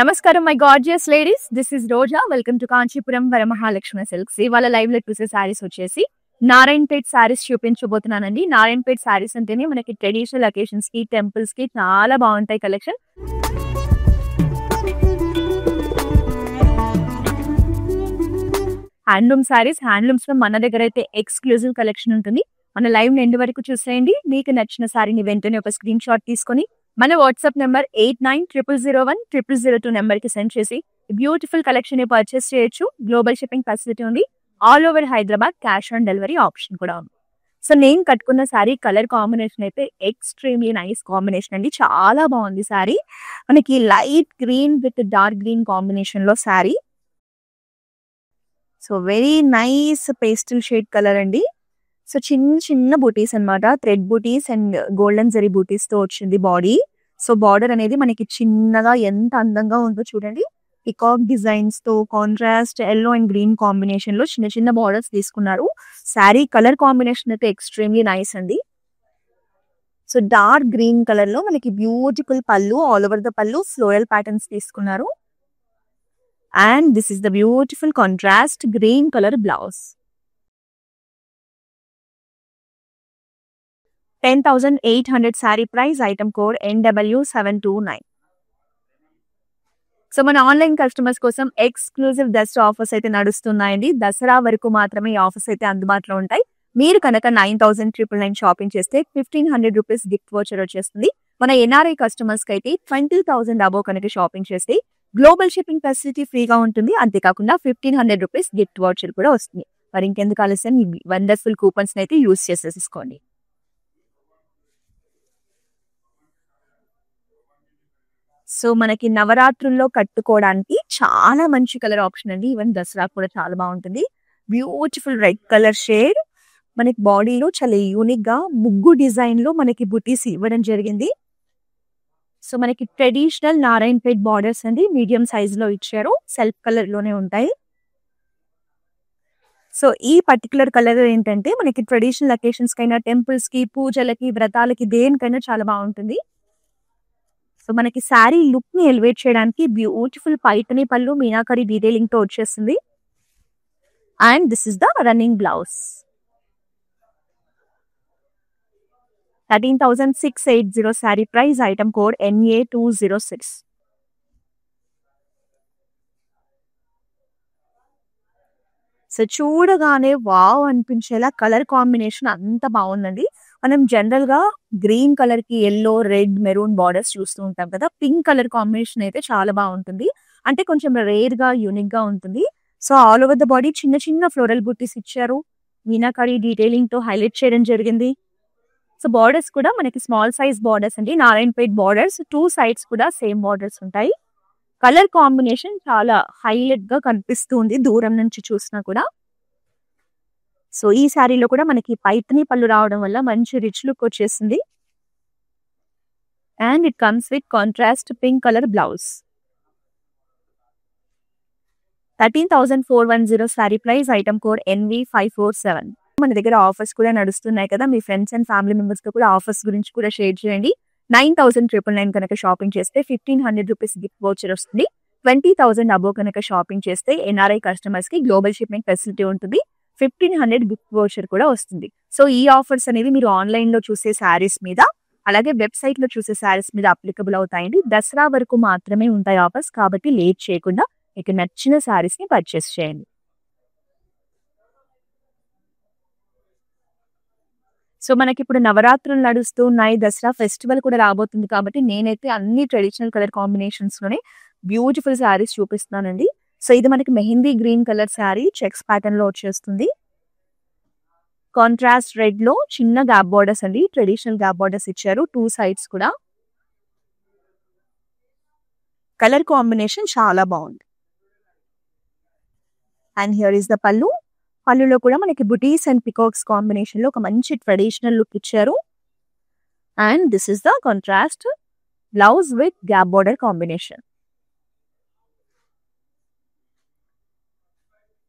నమస్కారం my gorgeous ladies, this is Roja. Welcome to Kanchipuram Varamahalakshmi silks. ఇవాళ live లో చూసే శారీస్ వచ్చేసి నారాయణపేట్ శారీస్ చూపించబోతున్నానండి. నారాయణపేట్ శారీస్ అంటేనే మనకి ట్రెడిషనల్ అకేషన్స్ కి, టెంపుల్స్ కి చాలా బాగుంటాయి కలెక్షన్. హ్యాండ్లూమ్ శారీస్, హ్యాండ్లూమ్స్ లో మన దగ్గర అయితే ఎక్స్క్లూజివ్ కలెక్షన్ ఉంటుంది. మన లైవ్ ఎండ్ వరకు చూసేయండి. మీకు నచ్చిన శారీని వెంటనే ఒక స్క్రీన్ షాట్ తీసుకొని మన వాట్సాప్ నెంబర్ 8900010002 నెంబర్ కి సెండ్ చేసి బ్యూటిఫుల్ కలెక్షన్ ని పర్చేస్ చేయొచ్చు. గ్లోబల్ షిప్పింగ్ ఫెసిలిటీ ఉంది. All over Hyderabad cash on delivery option కూడా ఉంది. సో నేను కట్టుకున్న శారీ కలర్ కాంబినేషన్ అయితే ఎక్స్ట్రీమ్లీ నైస్ కాంబినేషన్ అండి. చాలా బాగుంది శారీ. మనకి light green with dark green combination లో sari. So very nice pastel shade colour అండి. సో చిన్న చిన్న బూటీస్ అన్నమాట, thread butis and golden zari బూటీస్ తో వచ్చింది బాడీ. సో బార్డర్ అనేది మనకి చిన్నగా ఎంత అందంగా ఉందో చూడండి. పికాక్ డిజైన్స్ తో contrast yellow and green combination లో చిన్న చిన్న బార్డర్స్ తీసుకున్నారు. శారీ కలర్ కాంబినేషన్ అయితే ఎక్స్ట్రీమ్లీ నైస్ అండి. సో డార్క్ గ్రీన్ కలర్ లో మనకి బ్యూటిఫుల్ పళ్ళు, ఆల్ ఓవర్ ద పళ్ళు ఫ్లోరల్ ప్యాటర్న్స్ తీసుకున్నారు. And this is the beautiful contrast green colour blouse. 10,800 sari price, item code NW729. So మన ఆన్లైన్ కస్టమర్స్ కోసం ఎక్స్క్లూజివ్ దసరా ఆఫర్స్ అయితే నడుస్తున్నాయండి. దసరా వరకు మాత్రమే ఈ ఆఫర్స్ అయితే అందుబాటులో ఉంటాయి. మీరు కనుక 9,999 షాపింగ్ చేస్తే 1,500 రూపీస్ గిఫ్ట్ వోచర్ వచ్చేస్తుంది. మన ఎన్ఆర్ఐ కస్టమర్స్ కి అయితే 20,000 అబోవ్ కనుక షాపింగ్ చేస్తే గ్లోబల్ షిప్పింగ్ ఫెసిలిటీ ఫ్రీగా ఉంటుంది. అంతేకాకుండా 1,500 రూపీస్ గిఫ్ట్ వోచర్ కూడా వస్తుంది. మరి ఇంకెందుకు ఆలస్యం, ఈ వండర్ఫుల్ కూపన్స్ అయితే యూస్ చేసేసుకోండి. సో మనకి నవరాత్రుల్లో కట్టుకోవడానికి చాలా మంచి కలర్ ఆప్షన్ అండి. ఈవెన్ దసరా కూడా చాలా బాగుంటుంది. Beautiful red colour shade. మనకి బాడీలో చాలా యూనిక్ గా ముగ్గు డిజైన్ లో మనకి బుటీస్ ఇవ్వడం జరిగింది. సో మనకి ట్రెడిషనల్ నారాయణపేట్ బార్డర్స్ అండి, మీడియం సైజ్ లో ఇచ్చారు. సెల్ఫ్ కలర్ లోనే ఉంటాయి. సో ఈ పర్టికులర్ కలర్ ఏంటంటే మనకి ట్రెడిషనల్ అకేషన్స్ కైనా, టెంపుల్స్ కి, పూజలకి, వ్రతాలకి, దేనికైనా చాలా బాగుంటుంది. సో మనకి శారీ లుక్ ని ఎలివేట్ చేయడానికి బ్యూటిఫుల్ పైటని పళ్ళు మీనాకరి డీటెయిలింగ్ తో వచ్చేసింది. And this is the running blouse. 13,680 sari price, item code NA206. So చూడగానే వావ్ అనిపించేలా కలర్ కాంబినేషన్ అంత బాగుందండి. మనం జనరల్ గా గ్రీన్ కలర్ కి ఎల్లో, రెడ్, మెరూన్ బార్డర్స్ చూస్తూ ఉంటాం కదా. పింక్ కలర్ కాంబినేషన్ అయితే చాలా బాగుంటుంది. అంటే కొంచెం రేర్ గా, యూనిక్ గా ఉంటుంది. So all over the body చిన్న చిన్న ఫ్లోరల్ బూటీస్ ఇచ్చారు. మీనాకరి డీటెయిలింగ్ తో హైలైట్ చేయడం జరిగింది. సో బార్డర్స్ కూడా మనకి స్మాల్ సైజ్ బార్డర్స్ అండి, నారాయణపేట్ బార్డర్స్. 2 సైడ్స్ కూడా సేమ్ బార్డర్స్ ఉంటాయి. కలర్ కాంబినేషన్ చాలా హైలైట్ గా కనిపిస్తుంది దూరం నుంచి చూసినా కూడా. సో ఈ శారీలో కూడా మనకి పైతని పళ్ళు రావడం వల్ల మంచి రిచ్ లుక్ వచ్చేసింది. And it comes with contrast pink colour blouse. 13,410 sari price, item code NV547. మన దగ్గర ఆఫర్స్ కూడా నడుస్తున్నాయి కదా. మీ ఫ్రెండ్స్ అండ్ ఫ్యామిలీ మెంబర్స్ తో కూడా ఆఫర్స్ గురించి కూడా షేర్ చేయండి. 9,999 కనుక షాపింగ్ చేస్తే 1,500 రూపీస్ గిఫ్ట్ వోచర్ వస్తుంది. 20,000 అబోవ్ కనుక షాపింగ్ చేస్తే ఎన్ఆర్ఐ కస్టమర్స్ కి గ్లోబల్ షిప్పింగ్ ఫెసిలిటీ ఉంటుంది. 1,500 గిఫ్ట్ వోచర్ కూడా వస్తుంది. సో ఈ ఆఫర్స్ అనేవి మీరు ఆన్లైన్ లో చూసే శారీస్ మీద, అలాగే వెబ్సైట్ లో చూసే శారీస్ మీద అప్లికబుల్ అవుతాయండి. దసరా వరకు మాత్రమే ఉంటాయి ఆఫర్స్. కాబట్టి లేట్ చేయకుండా మీకు నచ్చిన శారీస్ ని పర్చేస్ చేయండి. సో మనకి ఇప్పుడు నవరాత్రులు నడుస్తూ ఉన్నాయి, దసరా ఫెస్టివల్ కూడా రాబోతుంది. కాబట్టి నేనైతే అన్ని ట్రెడిషనల్ కలర్ కాంబినేషన్స్ లోనే బ్యూటిఫుల్ శారీస్ చూపిస్తున్నానండి. సో ఇది మనకి mehndi green colour sari, checks pattern లో వచ్చేస్తుంది. కాంట్రాస్ట్ రెడ్ లో చిన్న గ్యాప్ బార్డర్స్ అండి, ట్రెడిషనల్ గ్యాప్ బార్డర్స్ ఇచ్చారు 2 సైడ్స్ కూడా. కలర్ కాంబినేషన్ చాలా బాగుంది. అండ్ హియర్ ఇస్ ద పళ్ళు. పళ్ళులో కూడా మనకి బుటీస్ అండ్ పికాక్స్ కాంబినేషన్ లో ఒక మంచి ట్రెడిషనల్ లుక్ ఇచ్చారు. And this is the contrast blouse with gap border combination.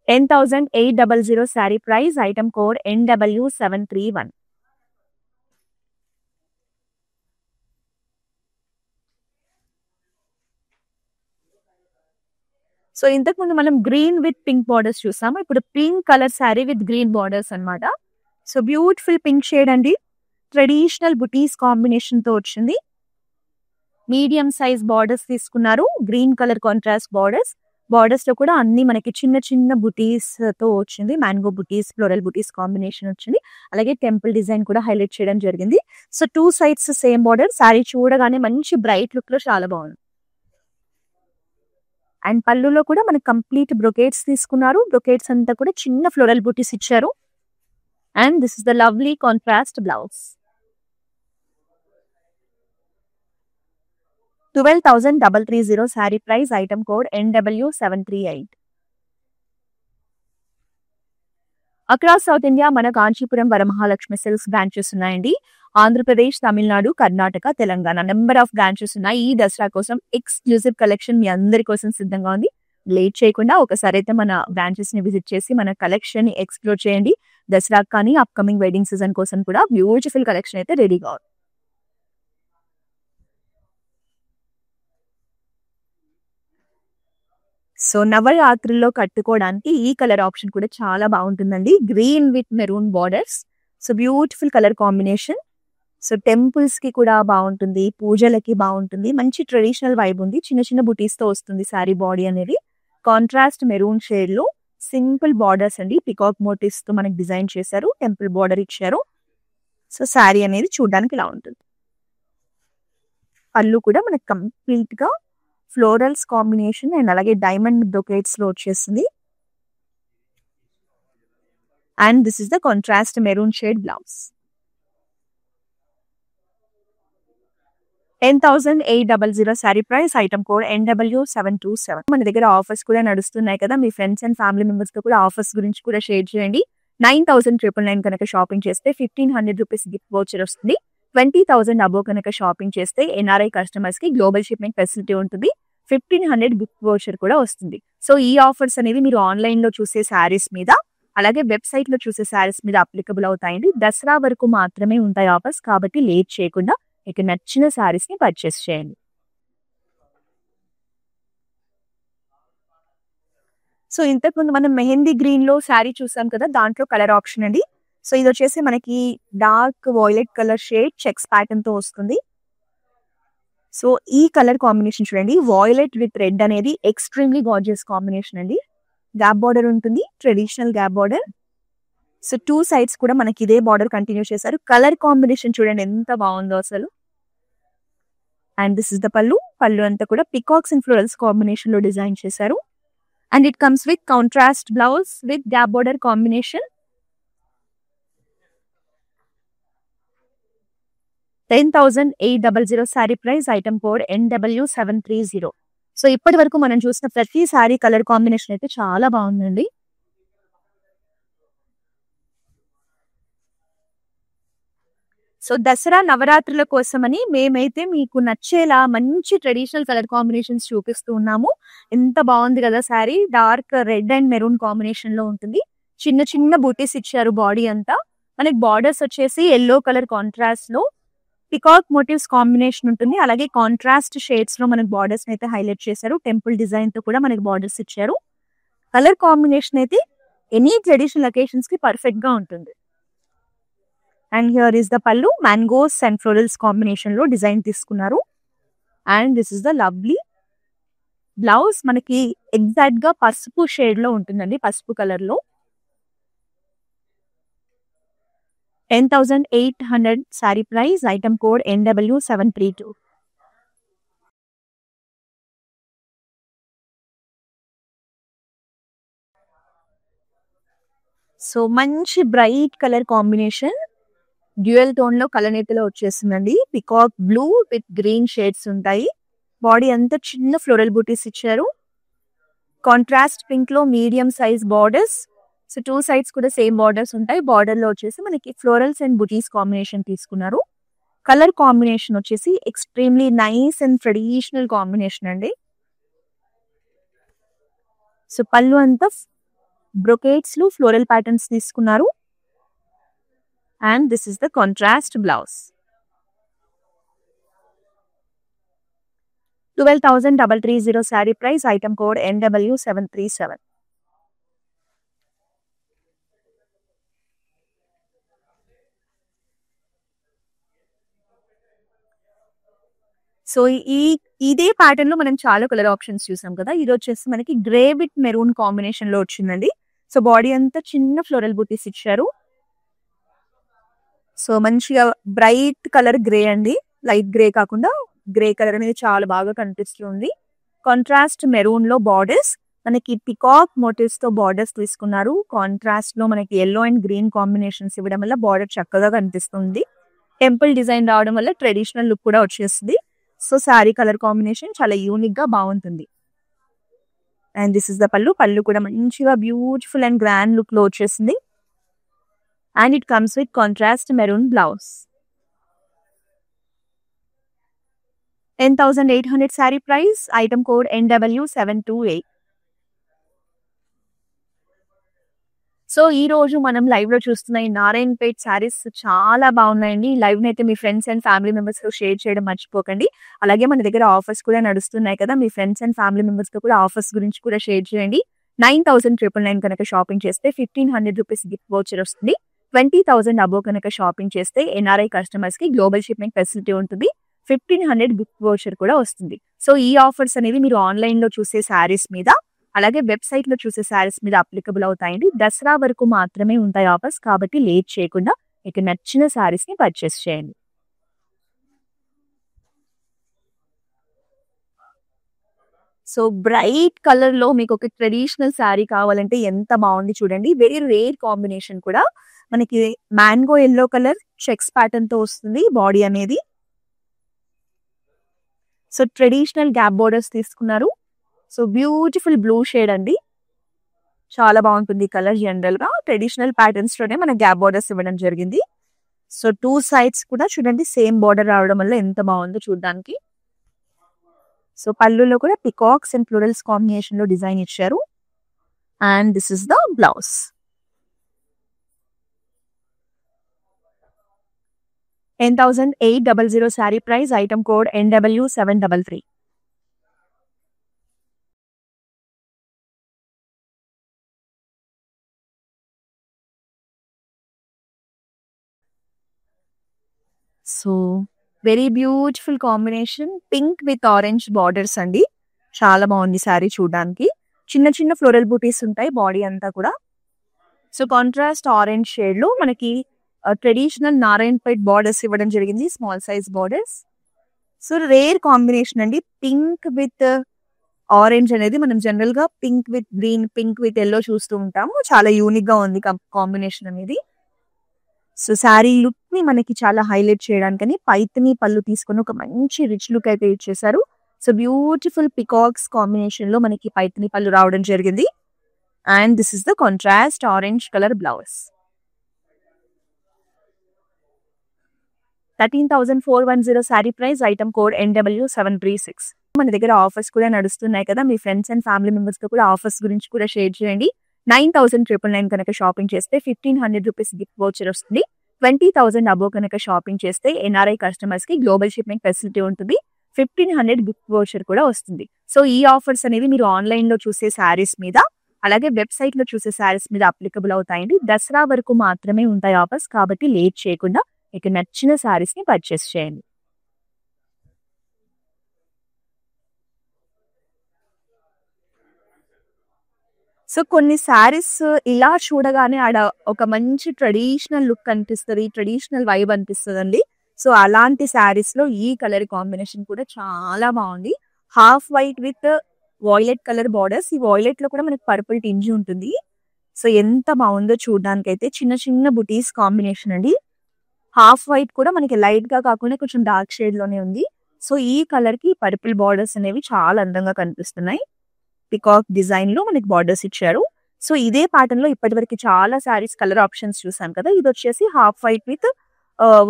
10,800 sari price, item code NW731. So ఇంతకు ముందు మనం గ్రీన్ విత్ పింక్ బార్డర్స్ చూసాము. ఇప్పుడు pink colour sari with green borders అన్నమాట. సో బ్యూటిఫుల్ పింక్ షేడ్ అండి. ట్రెడిషనల్ బుటీస్ combination తో వచ్చింది. మీడియం సైజ్ బార్డర్స్ తీసుకున్నారు. Green colour contrast borders. Borders లో కూడా అన్ని మనకి చిన్న చిన్న బుటీస్ తో వచ్చింది. మ్యాంగో బుటీస్, ఫ్లోరల్ బుటీస్ కాంబినేషన్ వచ్చింది. అలాగే టెంపుల్ డిజైన్ కూడా హైలైట్ చేయడం జరిగింది. So 2 sides same border. Sari చూడగానే మంచి బ్రైట్ లుక్ లో చాలా బాగుంది. అండ్ పళ్ళులో కూడా మనకి కంప్లీట్ బ్రొకేట్స్ తీసుకున్నారు. బ్రొకేట్స్ అంతా కూడా చిన్న ఫ్లోరల్ బుటీస్ ఇచ్చారు. And this is the lovely contrast blouse. 12,330 sari price. Item code NW738. Across south India మన కాంచీపురం వరమహాలక్ష్మి సిల్క్స్ బ్రాంచెస్ ఉన్నాయండి. Andhra Pradesh, Tamil Nadu, Karnataka, Telangana number of branches ఉన్నాయి. ఈ దసరా కోసం ఎక్స్క్లూజివ్ కలెక్షన్ మీ అందరి కోసం సిద్ధంగా ఉంది. లేట్ చేయకుండా ఒకసారి అయితే మన బ్రాంచెస్ ని విజిట్ చేసి మన కలెక్షన్ ని ఎక్స్ప్లోర్ చేయండి. దసరా కానీ అప్కమింగ్ వెడ్డింగ్ సీజన్ కోసం కూడా బ్యూటిఫుల్ కలెక్షన్ అయితే రెడీగా ఉంది. సో నవరాత్రుల్లో కట్టుకోవడానికి ఈ కలర్ ఆప్షన్ కూడా చాలా బాగుంటుందండి. Green with maroon borders. So beautiful colour combination. So temples కి కూడా బాగుంటుంది, పూజలకి బాగుంటుంది. మంచి ట్రెడిషనల్ వైబ్ ఉంది. చిన్న చిన్న బుటీస్ తో వస్తుంది శారీ బాడీ అనేది. కాంట్రాస్ట్ మెరూన్ షేడ్ లో సింపుల్ బార్డర్స్ అండి. పికాక్ మోటివ్స్ తో మనకి డిజైన్ చేశారు. టెంపుల్ బార్డర్ ఇచ్చారు. సో శారీ అనేది చూడడానికి ఇలా ఉంటుంది. పళ్ళు కూడా మనకి కంప్లీట్ గా ఫ్లోరల్స్ కాంబినేషన్ అండ్ అలాగే డైమండ్ బ్రొకేట్స్ లో వచ్చేసింది. And this is the contrast maroon shade blouse. 10,800 sari price. Item code NW727. మన దగ్గర ఆఫర్స్ కూడా నడుస్తున్నాయి కదా. మీ ఫ్రెండ్స్ అండ్ ఫ్యామిలీ మెంబర్స్ తో కూడా ఆఫర్స్ గురించి కూడా షేర్ చేయండి. 9,999 కనుక షాపింగ్ చేస్తే 1,500 రూపీస్ గిఫ్ట్ వౌచర్ వస్తుంది. 20,000 అబోవ్ కనుక షాపింగ్ చేస్తే NRI కస్టమర్స్ కి గ్లోబల్ షిప్పింగ్ ఫెసిలిటీ ఉంటుంది. 1,500 గిఫ్ట్ వౌచర్ కూడా వస్తుంది. సో ఈ ఆఫర్స్ అనేవి మీరు ఆన్లైన్ లో చూసే శారీస్ మీద అలాగే వెబ్సైట్ లో చూసే శారీస్ మీద అప్లికబుల్ అవుతాయండి. దసరా వరకు మాత్రమే ఉంటాయి ఆఫర్స్. కాబట్టి లేట్ చేయకుండా మీకు నచ్చిన శారీస్ ని పర్చేస్ చేయండి. సో ఇంతకుముందు మనం మెహందీ గ్రీన్ లో శారీ చూసాం కదా. దాంట్లో కలర్ ఆప్షన్ అండి. సో ఇది వచ్చేసి మనకి dark violet colour shade checks pattern తో వస్తుంది. సో ఈ కలర్ కాంబినేషన్ చూడండి. వాయిలెట్ విత్ రెడ్ అనేది ఎక్స్ట్రీమ్లీ గార్జియస్ కాంబినేషన్ అండి. గ్యాప్ బార్డర్ ఉంటుంది. Traditional gap border. So 2 sides కూడా మనకి ఇదే బార్డర్ కంటిన్యూ చేశారు. కలర్ కాంబినేషన్ చూడండి ఎంత బాగుందో అసలు. అండ్ దిస్ ఇస్ ద పళ్ళు. పళ్ళు అంతా కూడా పికాక్స్ అండ్ ఫ్లోరల్స్ కాంబినేషన్ లో డిజైన్ చేశారు. And it comes with contrast blouse with gap border combination. 10,800 sari price. Item code NW730. So ఇప్పటి వరకు మనం చూసిన ప్రతి శారీ కలర్ కాంబినేషన్ అయితే చాలా బాగుందండి. సో దసరా నవరాత్రుల కోసమని మేమైతే మీకు నచ్చేలా మంచి ట్రెడిషనల్ కలర్ కాంబినేషన్స్ చూపిస్తూ ఉన్నాము. ఎంత బాగుంది కదా sari. Dark red and maroon combination లో ఉంటుంది. చిన్న చిన్న బూటీస్ ఇచ్చారు బాడీ అంతా. మనకి బార్డర్స్ వచ్చేసి ఎల్లో కలర్ కాంట్రాస్ట్ లో పికాక్ మోటివ్స్ కాంబినేషన్ ఉంటుంది. అలాగే కాంట్రాస్ట్ షేడ్స్ లో మనకి బార్డర్స్ అయితే హైలైట్ చేశారు. టెంపుల్ డిజైన్ తో కూడా మనకి బార్డర్స్ ఇచ్చారు. కలర్ కాంబినేషన్ అయితే ఎనీ ట్రెడిషనల్ అకేషన్స్ కి పర్ఫెక్ట్ గా ఉంటుంది. And here is the pallu. Mangoes and florals combination లో డిజైన్ తీసుకున్నారు. And this is the lovely blouse. మనకి ఎగ్జాక్ట్ గా పసుపు షేడ్ లో ఉంటుందండి. పసుపు కలర్ లో. 10,800 sari price. Item code NW732. So మంచి bright colour combination. Dual tone లో కలనేతలో వచ్చేసిందండి. Peacock blue with green shades ఉంటాయి. బాడీ అంతా చిన్న ఫ్లోరల్ బూటీస్ ఇచ్చారు. కాంట్రాస్ట్ పింక్ లో medium size borders. So 2 sides కూడా సేమ్ బార్డర్స్ ఉంటాయి. బార్డర్ లో వచ్చేసి మనకి ఫ్లోరల్స్ అండ్ బుటీస్ కాంబినేషన్ తీసుకున్నారు. కలర్ కాంబినేషన్ వచ్చేసి extremely nice and traditional combination అండి. సో పళ్ళు అంతా బ్రొకేట్స్ లో ఫ్లోరల్ ప్యాటర్న్స్ తీసుకున్నారు. And this is the contrast blouse. 12,330 sari price, item code NW737. So ఇదే ప్యాటర్న్ లో మనం చాలా కలర్ ఆప్షన్స్ చూసాం కదా. ఇది వచ్చేసి మనకి గ్రే విత్ మెరూన్ కాంబినేషన్ లో వచ్చిందండి. సో బాడీ అంతా చిన్న ఫ్లోరల్ బూటీస్ ఇచ్చారు. సో మంచిగా బ్రైట్ కలర్ గ్రే అండి, లైట్ గ్రే కాకుండా గ్రే కలర్ అనేది చాలా బాగా కనిపిస్తుంది. కాంట్రాస్ట్ మెరూన్ లో బార్డర్స్, మనకి పికాక్ మోటివ్స్ తో బార్డర్స్ తీసుకున్నారు. కాంట్రాస్ట్ లో మనకి ఎల్లో అండ్ గ్రీన్ కాంబినేషన్స్ ఇవ్వడం వల్ల బార్డర్ చక్కగా కనిపిస్తుంది. టెంపుల్ డిజైన్ రావడం వల్ల ట్రెడిషనల్ లుక్ కూడా వచ్చేస్తుంది. సో శారీ కలర్ కాంబినేషన్ చాలా యూనిక్ గా బాగుంటుంది. అండ్ దిస్ ఇస్ ద పళ్ళు. పళ్ళు కూడా మంచిగా బ్యూటిఫుల్ అండ్ గ్రాండ్ లుక్ లో వచ్చేసింది. And it comes with contrast maroon blouse. 10,800 sari price, item code NW728. So ఈ రోజు మనం లైవ్ లో చూస్తున్న ఈ నారాయణపేట్ శారీస్ చాలా బాగున్నాయండి. ఈ లైవ్ అయితే మీ ఫ్రెండ్స్ అండ్ ఫ్యామిలీ మెంబర్స్ తో షేర్ చేయడం మర్చిపోకండి. అలాగే మన దగ్గర ఆఫర్స్ కూడా నడుస్తున్నాయి కదా, మీ ఫ్రెండ్స్ అండ్ ఫ్యామిలీ మెంబర్స్ తో కూడా ఆఫర్స్ గురించి కూడా షేర్ చేయండి. 9,999 కనుక షాపింగ్ చేస్తే 1,500 రూపీస్ గిఫ్ట్ వోచర్ వస్తుంది. 20,000 అబో కనుక షాపింగ్ చేస్తే NRI కస్టమర్స్ కి గ్లోబల్ షిప్పింగ్ ఫెసిలిటీ ఉంటుంది. 1,500 గిఫ్ట్ వోచర్ కూడా వస్తుంది. సో ఈ ఆఫర్స్ అనేవి మీరు ఆన్లైన్ లో చూసే శారీస్ మీద, అలాగే వెబ్సైట్ లో చూసే శారీస్ మీద అప్లికబుల్ అవుతాయండి. దసరా వరకు మాత్రమే ఉంటాయి ఆఫర్స్, కాబట్టి లేట్ చేయకుండా మీకు నచ్చిన శారీస్ ని పర్చేస్ చేయండి. సో బ్రైట్ కలర్ లో మీకు ఒక ట్రెడిషనల్ శారీ కావాలంటే ఎంత బాగుంది చూడండి. వెరీ రేర్ కాంబినేషన్ కూడా. మనకి mango yellow colour checks pattern తో వస్తుంది బాడీ అనేది. సో ట్రెడిషనల్ గ్యాప్ బోర్డర్స్ తీసుకున్నారు. సో బ్యూటిఫుల్ బ్లూ షేడ్ అండి, చాలా బాగుంటుంది కలర్. జనరల్ గా ట్రెడిషనల్ ప్యాటర్న్స్ లోనే మన గ్యాప్ బోర్డర్స్ ఇవ్వడం జరిగింది. సో 2 సైడ్స్ కూడా చూడండి సేమ్ బోర్డర్ రావడం వల్ల ఎంత బాగుందో చూడడానికి. సో పళ్ళులో కూడా పికాక్స్ అండ్ ఫ్లోరల్స్ కాంబినేషన్ లో డిజైన్ ఇచ్చారు. And this is the blouse. 10,800 sari price, item code NW733. So very beautiful combination, pink with orange borders అండి. చాలా బాగుంది శారీ చూడడానికి. చిన్న చిన్న ఫ్లోరల్ బూటీస్ ఉంటాయి బాడీ అంతా కూడా. సో కాంట్రాస్ట్ ఆరెంజ్ షేడ్ లో మనకి ట్రెడిషనల్ నారాయణపేట్ బార్డర్స్ ఇవ్వడం జరిగింది, small size borders. So rare combination అండి, పింక్ విత్ ఆరెంజ్ అనేది మనం జనరల్ గా pink with green, pink with yellow చూస్తూ ఉంటాము. చాలా యూనిక్ గా ఉంది కాంబినేషన్ అనేది. సో శారీ లుక్ ని మనకి చాలా హైలైట్ చేయడానికని పైతని పళ్ళు తీసుకొని ఒక మంచి రిచ్ లుక్ అయితే ఇచ్చేసారు. సో బ్యూటిఫుల్ పికాక్స్ కాంబినేషన్ లో మనకి పైతని పళ్ళు రావడం జరిగింది. And this is the contrast orange colour blouse. 13,410 sari price, item code NW736. మన దగ్గర ఆఫర్స్ కూడా నడుస్తున్నాయి కదా, మీ ఫ్రెండ్స్ అండ్ ఫ్యామిలీ మెంబర్స్ తో కూడా ఆఫర్స్ గురించి కూడా షేర్ చేయండి. 9,999 కనుక షాపింగ్ చేస్తే 1,500 రూపీస్ గిఫ్ట్ వోచర్ వస్తుంది. 20,000 అబో కనుక షాపింగ్ చేస్తే NRI కస్టమర్స్ కి గ్లోబల్ షిప్పింగ్ ఫెసిలిటీ ఉంటుంది. 1,500 గిఫ్ట్ వోచర్ కూడా వస్తుంది. సో ఈ ఆఫర్స్ అనేవి మీరు ఆన్లైన్ లో చూసే శారీస్ మీద, అలాగే వెబ్సైట్ లో చూసే శారీస్ మీద అప్లికబుల్ అవుతాయండి. దసరా వరకు మాత్రమే ఉంటాయి ఆఫర్స్, కాబట్టి లేట్ చేయకుండా మీకు నచ్చిన శారీస్ ని పర్చేస్ చేయండి. సో కొన్ని శారీస్ ఇలా చూడగానే ఆడ ఒక మంచి ట్రెడిషనల్ లుక్ అనిపిస్తుంది, ట్రెడిషనల్ వైబ్ అనిపిస్తుందండి. సో అలాంటి శారీస్ లో ఈ కలర్ కాంబినేషన్ కూడా చాలా బాగుంది. Half white with violet colour borders. ఈ వాయిలెట్ లో కూడా మనకి పర్పుల్ టింజ్ ఉంటుంది. సో ఎంత బాగుందో చూడడానికి అయితే. చిన్న చిన్న బుటీస్ కాంబినేషన్ అండి. హాఫ్ వైట్ కూడా మనకి లైట్ గా కాకుండా కొంచెం డార్క్ షేడ్ లోనే ఉంది. సో ఈ కలర్ కి పర్పుల్ బార్డర్స్ అనేవి చాలా అందంగా కనిపిస్తున్నాయి. పికాక్ డిజైన్ లో మనకి బార్డర్స్ ఇచ్చారు. సో ఇదే ప్యాటర్న్ లో ఇప్పటివరకు చాలా సారీస్ కలర్ ఆప్షన్స్ చూసాం కదా. ఇది వచ్చేసి half white with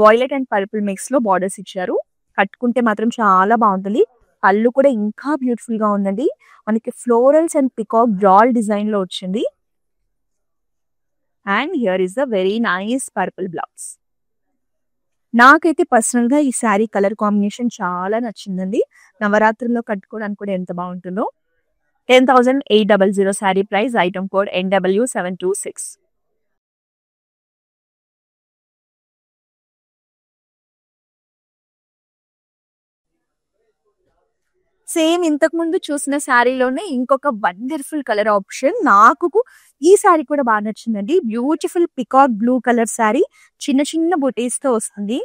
violet and purple mix లో బార్డర్స్ ఇచ్చారు. కట్టుకుంటే మాత్రం చాలా బాగుంటుంది. పళ్ళు కూడా ఇంకా బ్యూటిఫుల్ గా ఉందండి. మనకి florals and peacock doll design లో వచ్చింది. And here is the very nice purple blouse. నాకైతే పర్సనల్‌గా ఈ శారీ కలర్ కాంబినేషన్ చాలా నచ్చిందండి. నవరాత్రుల్లో కట్టుకోవడానికి కూడా ఎంత బావుంటుందో. 10,800 sari price. Item code NW726. Same ఇంతకుముందు చూసిన శారీలోనే ఇంకొక వండర్‌ఫుల్ కలర్ ఆప్షన్. ఈ శారీ కూడా బాగా నచ్చిందండి. Beautiful peacock blue colour sari. చిన్న చిన్న బుటీస్‌తో వస్తుంది.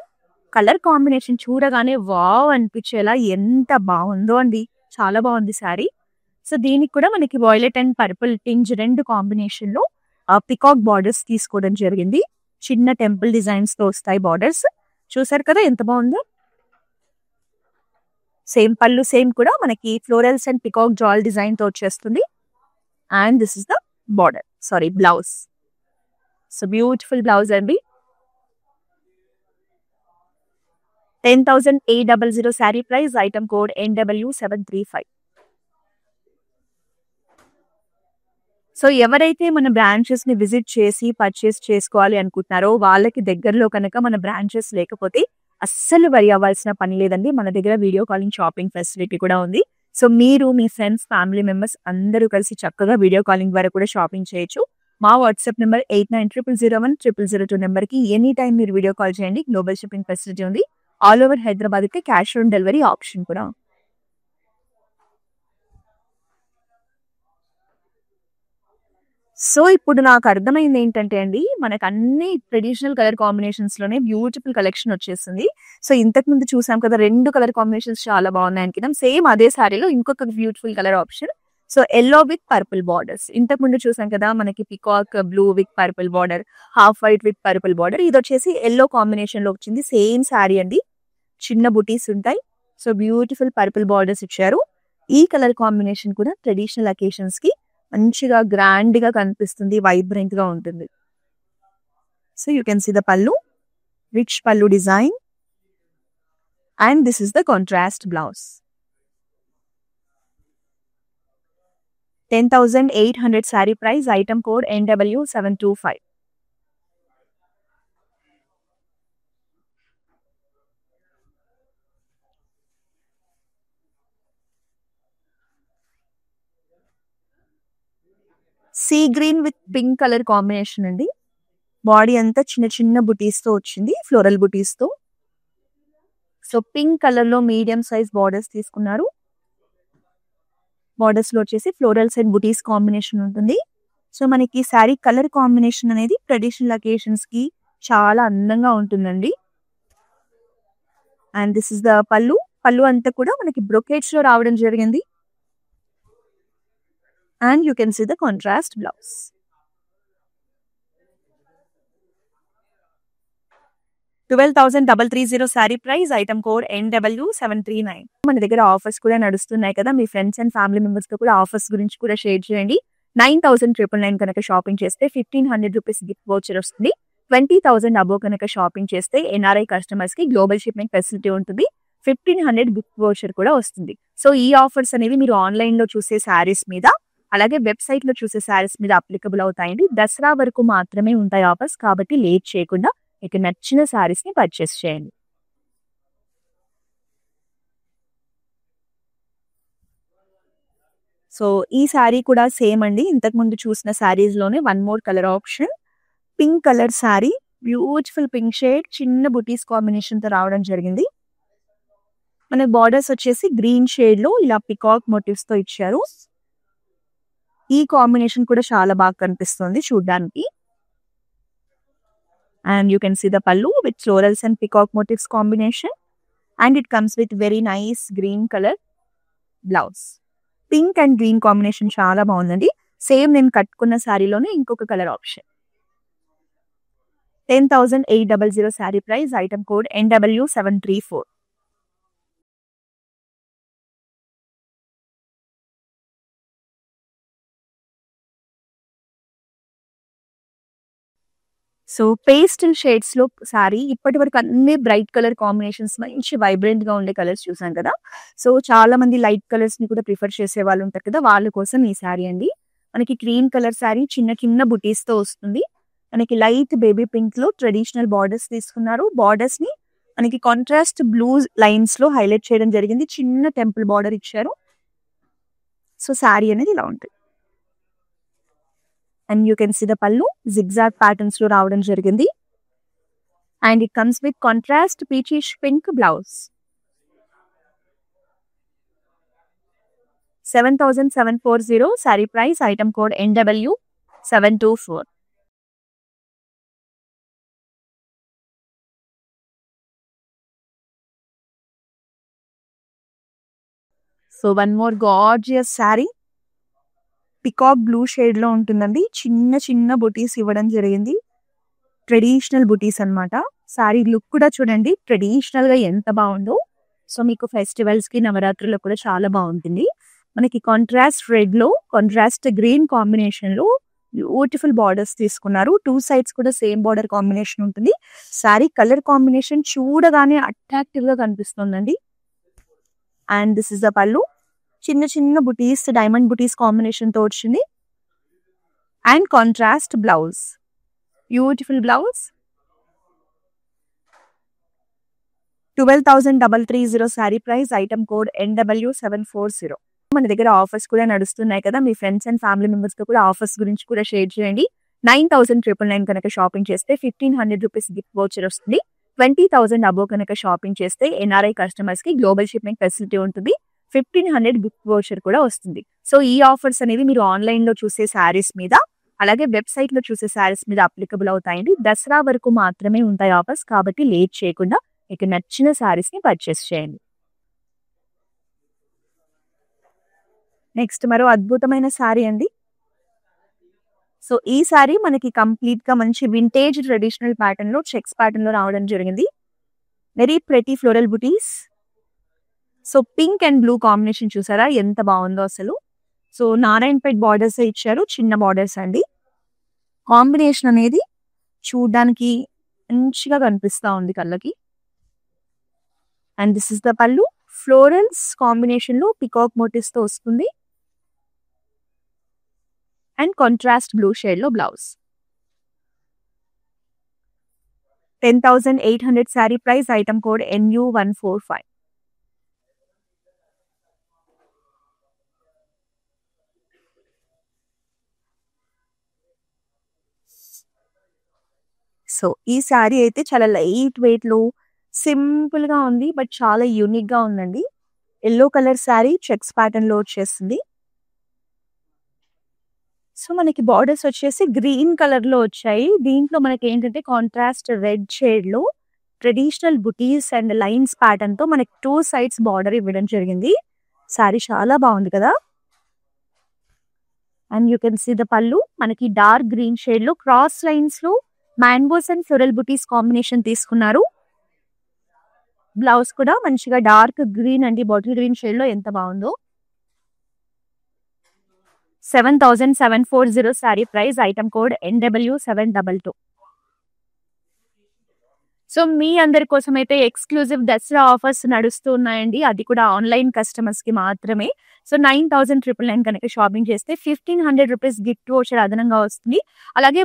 కలర్ కాంబినేషన్ చూడగానే వావ్ అనిపించేలా ఎంత బావుందో అండి. చాలా బావుంది శారీ. సో, దీనికి కూడా మనకి వాయిలెట్ అండ్ పర్పుల్ టింజ్ 2 కాంబినేషన్‌లో పికాక్ బార్డర్స్ తీసుకోవడం జరిగింది. చిన్న టెంపుల్ డిజైన్స్‌తో వస్తాయి బార్డర్స్. చూసారు కదా ఎంత బావుందో. సేమ్ పళ్ళు సేమ్ కూడా మనకి ఫ్లోరల్స్ అండ్ పికాక్ జాల్ డిజైన్‌తో వచ్చేస్తుంది. And this is the border. Blouse. So, beautiful blouse అండి. 10,800 sari price. Item code NW735. So, ఎవరైతే మన బ్రాంచెస్‌ని విజిట్ చేసి పర్చేస్ చేసుకోవాలి అనుకుంటున్నారో వాళ్ళకి దగ్గరలో కనుక మన బ్రాంచెస్ లేకపోతే అస్సలు వరి అవ్వాల్సిన పని లేదండి. మన దగ్గర వీడియో కాలింగ్ షాపింగ్ ఫెసిలిటీ కూడా ఉంది. సో, మీరు మీ ఫ్రెండ్స్, ఫ్యామిలీ మెంబర్స్ అందరూ కలిసి చక్కగా వీడియో కాలింగ్ ద్వారా కూడా షాపింగ్ చేయొచ్చు. మా వాట్సాప్ నెంబర్ 8900010002 నెంబర్‌కి ఎనీ టైమ్ మీరు వీడియో కాల్ చేయండి. గ్లోబల్ షిప్పింగ్ ఫెసిలిటీ ఉంది. ఆల్ ఓవర్ హైదరాబాద్‌కి క్యాష్ ఆన్ డెలివరీ ఆప్షన్ కూడా. సో, ఇప్పుడు నాకు అర్థమైంది ఏంటంటే అండి, మనకు అన్ని ట్రెడిషనల్ కలర్ కాంబినేషన్స్‌లోనే బ్యూటిఫుల్ కలెక్షన్ వచ్చేసింది. సో, ఇంతకుముందు చూసాం కదా 2 కలర్ కాంబినేషన్స్ చాలా బాగున్నాయి అనుకున్నాం. సేమ్ అదే సారీలో ఇంకొక beautiful colour option. So, yellow with purple borders. ఇంతకుముందు చూసాం కదా మనకి peacock blue with purple border, half white with purple border. ఇదొచ్చేసి యెల్లో కాంబినేషన్‌లో వచ్చింది. సేమ్ సారీ అండి. చిన్న బుటీస్ ఉంటాయి. సో, బ్యూటిఫుల్ పర్పుల్ బార్డర్స్ ఇచ్చారు. ఈ కలర్ కాంబినేషన్ కూడా ట్రెడిషనల్ అకేషన్స్‌కి మంచిగా గ్రాండ్‌గా కనిపిస్తుంది. వైబ్రెంట్‌గా ఉంటుంది. So, you can see the pallu. Rich pallu design. And this is the contrast blouse. 10,800 sari price. Item code NW725. Sea green with pink colour combination అండి. బాడీ అంతా చిన్న చిన్న బుటీస్‌తో వచ్చింది. ఫ్లోరల్ బుటీస్‌తో. సో, పింక్ కలర్‌లో మీడియం సైజ్ బార్డర్స్ తీసుకున్నారు. బార్డర్స్‌లో వచ్చేసి ఫ్లోరల్స్ అండ్ బుటీస్ కాంబినేషన్ ఉంటుంది. సో, మనకి శారీ కలర్ కాంబినేషన్ అనేది ట్రెడిషనల్ అకేషన్స్‌కి చాలా అందంగా ఉంటుందండి. అండ్ దిస్ ఇస్ ద పల్లు. పల్లు అంతా కూడా మనకి బ్రొకేట్స్‌లో రావడం జరిగింది. And you can see the contrast blouse. 12,330 sari price. Item code NW739. మన దగ్గర ఆఫర్స్ కూడా నడుస్తున్నాయి కదా. మీ ఫ్రెండ్స్ అండ్ ఫ్యామిలీ మెంబర్స్‌తో కూడా ఆఫర్స్ గురించి కూడా షేర్ చేయండి. 9,999 కనుక షాపింగ్ చేస్తే 1,500 రూపీస్ గిఫ్ట్ వౌచర్ వస్తుంది. 20,000 అబోవ్ కనుక షాపింగ్ చేస్తే NRI కస్టమర్స్‌కి గ్లోబల్ షిప్పింగ్ ఫెసిలిటీ ఉంటుంది. 1,500 గిఫ్ట్ వౌచర్ కూడా వస్తుంది. సో, ఈ ఆఫర్స్ అనేవి మీరు ఆన్‌లైన్‌లో చూసే శారీస్ మీద, అలాగే వెబ్‌సైట్‌లో చూసే శారీస్ మీద అప్లికబుల్ అవుతాయండి. దసరా వరకు మాత్రమే ఉంటాయి ఆఫర్స్. కాబట్టి లేట్ చేయకుండా మీకు నచ్చిన శారీస్‌ని పర్చేస్ చేయండి. సో, ఈ శారీ కూడా సేమ్ అండి. ఇంతకుముందు చూసిన శారీస్‌లోనే one more colour option. Pink colour sari. Beautiful pink shade. చిన్న బుటీస్ కాంబినేషన్‌తో రావడం జరిగింది. మన బార్డర్స్ వచ్చేసి గ్రీన్ షేడ్‌లో ఇలా పికాక్ మోటివ్స్‌తో ఇచ్చారు. ఈ కాంబినేషన్ కూడా చాలా బాగా కనిపిస్తుంది చూడ్డానికి. And you can see the pallu with florals and peacock motifs combination. And it comes with very nice green colour blouse. Pink and green combination చాలా బాగుందండి. సేమ్ నేను కట్టుకున్న శారీలోనే ఇంకొక colour option. 10,800 sari price. Item code NW734. So, pastel షేడ్స్‌లో శారీ. ఇప్పటివరకు అన్ని bright colour combinations మంచి వైబ్రెంట్‌గా ఉండే కలర్స్ చూసాం కదా. సో, చాలా మంది లైట్ కలర్స్‌ని కూడా ప్రిఫర్ చేసే వాళ్ళు ఉంటారు కదా. వాళ్ళ కోసం ఈ శారీ అండి. మనకి క్రీమ్ కలర్ శారీ చిన్న చిన్న బుటీస్‌తో వస్తుంది. మనకి లైట్ బేబీ పింక్‌లో ట్రెడిషనల్ బార్డర్స్ తీసుకున్నారు. బార్డర్స్‌ని మనకి కాంట్రాస్ట్ బ్లూ లైన్స్ లో హైలైట్ చేయడం జరిగింది. చిన్న టెంపుల్ బార్డర్ ఇచ్చారు. సో శారీ అనేది ఇలా ఉంటుంది. And you can see the pallu zigzag patterns లో రావడం జరిగింది. And it comes with contrast peachish pink blouse. 7,740 sari price. Item code NW724. So one more gorgeous sari peacock blue shade లో ఉంటుందండి. చిన్న చిన్న బుటీస్ ఇవ్వడం జరిగింది. ట్రెడిషనల్ బుటీస్ అన్నమాట. శారీ లుక్ కూడా చూడండి ట్రెడిషనల్ గా ఎంత బాగుందో. సో మీకు ఫెస్టివల్స్ కి నవరాత్రులకు కూడా చాలా బాగుంటుంది. మనకి కాంట్రాస్ట్ రెడ్ లో కాంట్రాస్ట్ గ్రీన్ కాంబినేషన్ లో బ్యూటిఫుల్ బార్డర్స్ తీసుకున్నారు. 2 sides కూడా సేమ్ బార్డర్ కాంబినేషన్ ఉంటుంది. శారీ కలర్ కాంబినేషన్ చూడగానే అట్రాక్టివ్ గా కనిపిస్తుందండి. అండ్ దిస్ ఇస్ ద పళ్ళు. చిన్న చిన్న బుటీస్ డైమండ్ బుటీస్ కాంబినేషన్ తో వచ్చింది. And contrast blouse, beautiful blouse. 12,330 sari price. Item code NW740. మన దగ్గర ఆఫర్స్ కూడా నడుస్తున్నాయి కదా, మీ ఫ్రెండ్స్ అండ్ ఫ్యామిలీ మెంబర్స్ తో కూడా ఆఫర్స్ గురించి కూడా షేర్ చేయండి. 9,999 కనుక షాపింగ్ చేస్తే 1,500 రూపీస్ గిఫ్ట్ వోచర్ వస్తుంది. 20,000 అబోవ్ కనుక షాపింగ్ చేస్తే NRI కస్టమర్స్ కి గ్లోబల్ షిప్పింగ్ ఫెసిలిటీ ఉంటుంది. 1,500 గిఫ్ట్ వోచర్ కూడా వస్తుంది. సో ఈ ఆఫర్స్ అనేవి మీరు ఆన్లైన్ లో చూసే శారీస్ మీద అలాగే వెబ్సైట్ లో చూసే శారీస్ మీద అప్లికబుల్ అవుతాయండి. దసరా వరకు మాత్రమే ఉంటాయి ఆఫర్స్, కాబట్టి లేట్ చేయకుండా మీకు నచ్చిన శారీస్ ని పర్చేస్ చేయండి. నెక్స్ట్ మరో అద్భుతమైన శారీ అండి. సో ఈ శారీ మనకి కంప్లీట్ గా మంచి వింటేజ్ ట్రెడిషనల్ ప్యాటర్న్ లో చెక్స్ ప్యాటర్న్ లో రావడం జరిగింది. Very pretty floral buttis. So pink and blue combination చూసారా ఎంత బాగుందో అసలు. సో నారాయణపేట్ బార్డర్స్ ఇచ్చారు, చిన్న బార్డర్స్ అండి. కాంబినేషన్ అనేది చూడడానికి మంచిగా కనిపిస్తా ఉంది కళ్ళకి. అండ్ దిస్ ఇస్ ద పళ్ళు. ఫ్లోరల్స్ కాంబినేషన్ లో పికాక్ మోటివ్స్ తో వస్తుంది. అండ్ కాంట్రాస్ట్ బ్లూ షేడ్ లో blouse. 10,800 sari price. Item code NU145. So ఈ శారీ అయితే చాలా లైట్ వెయిట్ లో సింపుల్ గా ఉంది, బట్ చాలా యూనిక్ గా ఉందండి. Yellow colour sari checks pattern లో వచ్చేస్తుంది. సో మనకి బార్డర్స్ వచ్చేసి గ్రీన్ కలర్ లో వచ్చాయి. దీంట్లో మనకి ఏంటంటే కాంట్రాస్ట్ రెడ్ షేడ్ లో traditional buttis and lines pattern తో మనకి 2 sides బార్డర్ ఇవ్వడం జరిగింది. శారీ చాలా బాగుంది కదా. And you can see the pallu. మనకి డార్క్ గ్రీన్ షేడ్ లో క్రాస్ లైన్స్ లో mangoes and floral butis combination తీసుకున్నారు. బ్లౌజ్ కూడా మంచిగా డార్క్ గ్రీన్ అండి, బాటిల్ గ్రీన్ షేడ్ లో ఎంత బాగుందో. 7,740 sari price. Item code NW722. So మీ అందరి కోసం అయితే ఎక్స్క్లూజివ్ దసరా ఆఫర్స్ నడుస్తూ ఉన్నాయండి, అది కూడా ఆన్లైన్ కస్టమర్స్ కి మాత్రమే. సో 9,999 కనుక షాపింగ్ చేస్తే 1,500 రూపీస్ గిఫ్ట్ వోచర్ అదనంగా వస్తుంది. అలాగే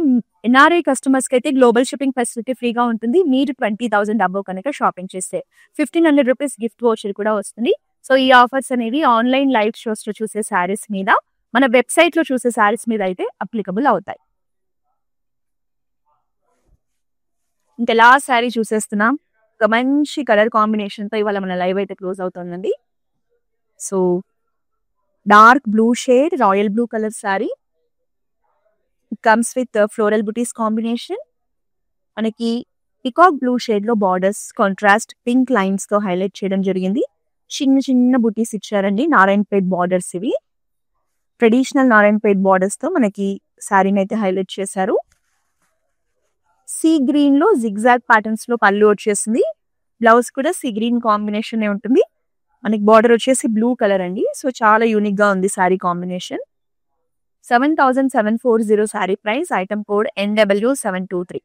NRI కస్టమర్స్ కి అయితే గ్లోబల్ షిప్పింగ్ ఫెసిలిటీ ఫ్రీగా ఉంటుంది. మీరు 20,000 అబోవ్ కనుక షాపింగ్ చేస్తే 1,500 రూపీస్ గిఫ్ట్ వోచర్ కూడా వస్తుంది. సో ఈ ఆఫర్స్ అనేవి ఆన్లైన్ లైవ్ షోస్ లో చూసే శారీస్ మీద, మన వెబ్సైట్ లో చూసే శారీస్ మీద అయితే అప్లికబుల్ అవుతాయి. ఇంకా లాస్ట్ శారీ చూసేస్తున్నాం. ఒక మంచి కలర్ కాంబినేషన్ తో ఇవాళ మన లైవ్ అయితే క్లోజ్ అవుతుందండి. So dark blue shade royal blue colour sari. It comes with floral butis combination. మనకి పికాక్ బ్లూ షేడ్ లో బార్డర్స్ కాంట్రాస్ట్ పింక్ లైన్స్ తో హైలైట్ చేయడం జరిగింది. చిన్న చిన్న బుటీస్ ఇచ్చారండి, నారాయణపేట్ బార్డర్స్ ఇవి. ట్రెడిషనల్ నారాయణపేట్ బార్డర్స్ తో మనకి శారీని అయితే హైలైట్ చేశారు. సీ గ్రీన్ లో జిగ్జాగ్ ప్యాటర్న్స్ లో పళ్ళు వచ్చేసింది. బ్లౌజ్ కూడా సీ గ్రీన్ కాంబినేషన్ ఉంటుంది. మనకి బార్డర్ వచ్చేసి బ్లూ కలర్ అండి. సో చాలా యూనిక్ గా ఉంది sari combination. 7,740 sari price. Item code NW723.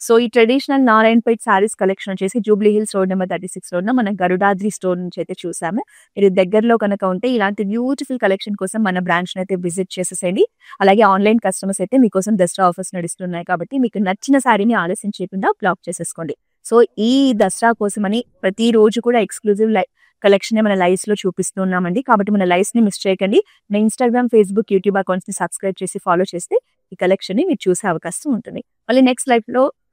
So ఈ ట్రెడిషనల్ నారాయణపేట్ సారీస్ కలెక్షన్ వచ్చేసి Jubilee hills road number 36 road మనం గరుడాద్రి స్టోర్ నుంచి అయితే చూసాము. మీరు దగ్గరలో కనుక ఉంటే ఇలాంటి బ్యూటిఫుల్ కలెక్షన్ కోసం మన బ్రాంచ్ అయితే విజిట్ చేసేసేయండి. అలాగే ఆన్లైన్ కస్టమర్స్ అయితే మీకోసం దసరా ఆఫర్స్ నడుస్తున్నాయి కాబట్టి మీకు నచ్చిన శారీని ఆలస్యం చేయకుండా బ్లాక్ చేసేసుకోండి. సో ఈ దసరా కోసమని ప్రతిరోజు కూడా ఎక్స్క్లూజివ్ కలెక్షన్ మన లైవ్స్ లో చూపిస్తున్నామండి. కాబట్టి మన లైవ్స్ ని మిస్ చేయకండి. మన ఇన్స్టాగ్రామ్, ఫేస్బుక్, యూట్యూబ్ అకౌంట్స్ ని సబ్స్క్రైబ్ చేసి ఫాలో చేస్తే ఈ కలెక్షన్ ని మీరు చూసే అవకాశం ఉంటుంది. మళ్ళీ నెక్స్ట్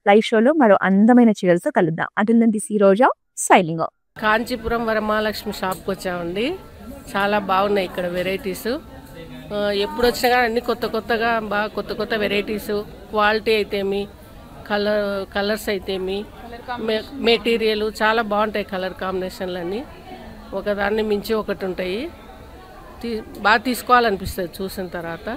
లైవ్ షోలో మరో అందమైన చీరలతో కలుద్దాం. అటుందండి ఈ రోజా సైలింగ్. కాంచీపురం వరమహాలక్ష్మి షాప్కి వచ్చామండి. చాలా బాగున్నాయి ఇక్కడ వెరైటీస్. ఎప్పుడు వచ్చినా కానీ అన్ని కొత్తగా బాగా కొత్త వెరైటీస్, క్వాలిటీ అయితేమి, కలర్స్ అయితేమి, మెటీరియల్ చాలా బాగుంటాయి. కలర్ కాంబినేషన్లు అన్నీ ఒకదాన్ని మించి ఒకటి ఉంటాయి. బాగా తీసుకోవాలనిపిస్తుంది చూసిన తర్వాత.